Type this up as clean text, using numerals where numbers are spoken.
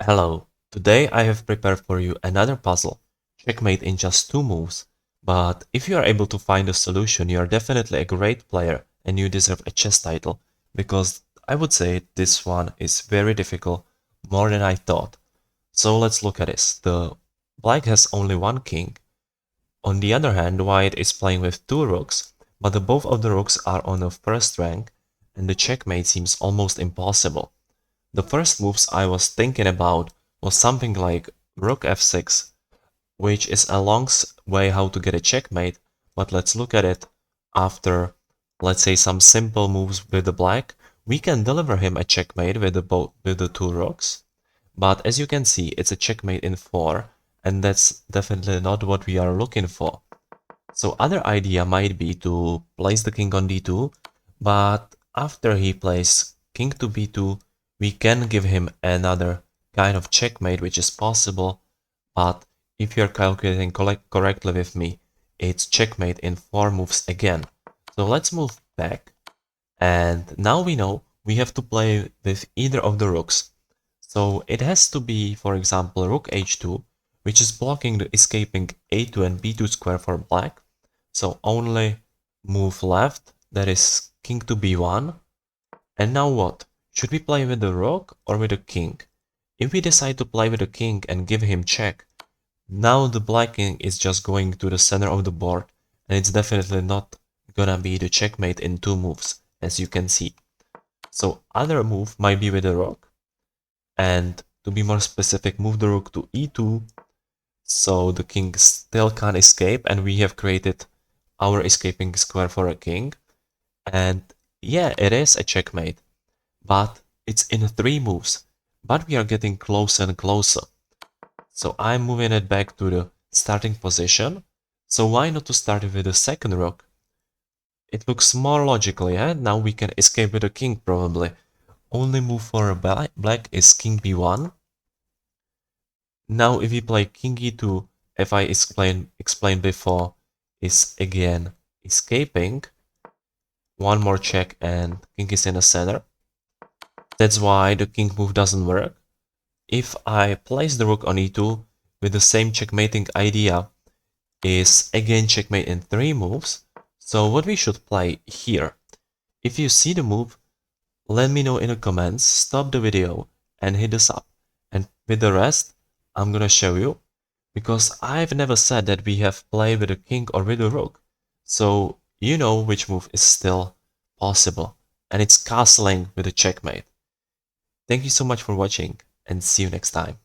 Hello, today I have prepared for you another puzzle, Checkmate in just 2 moves, but if you are able to find a solution, you are definitely a great player and you deserve a chess title, because I would say this one is very difficult, more than I thought. So let's look at this. The black has only one king. On the other hand, white is playing with two rooks, but both of the rooks are on the first rank, and the checkmate seems almost impossible. The first moves I was thinking about was something like rook f6, which is a long way how to get a checkmate, but let's look at it after, let's say, some simple moves with the black. We can deliver him a checkmate with the two rooks, but as you can see, it's a checkmate in 4, and that's definitely not what we are looking for. So other idea might be to place the king on d2, but after he plays king to b2, we can give him another kind of checkmate, which is possible, but if you're calculating correctly with me, it's checkmate in 4 moves again. So let's move back, and now we know we have to play with either of the rooks. So it has to be, for example, rook h2, which is blocking the escaping a2 and b2 square for black. So only move left, that is king to b1. And now what? Should we play with the rook or with the king? If we decide to play with the king and give him check, now the black king is just going to the center of the board, and it's definitely not gonna be the checkmate in 2 moves, as you can see. So other move might be with the rook, and to be more specific, move the rook to e2, so the king still can't escape, and we have created our escaping square for a king. And yeah, it is a checkmate, but it's in 3 moves, but we are getting closer and closer. So I'm moving it back to the starting position. So why not to start with the second rook? It looks more logical, yeah? Now we can escape with the king probably. Only move for a black is king b1. Now if we play king e2, if I explained before, is again escaping. One more check and king is in the center. That's why the king move doesn't work. If I place the rook on e2 with the same checkmating idea, is again checkmate in 3 moves. So what we should play here. If you see the move, let me know in the comments, stop the video and hit this up. And with the rest, I'm gonna show you, because I've never said that we have played with a king or with a rook. So you know which move is still possible, and it's castling with a checkmate. Thank you so much for watching, and see you next time.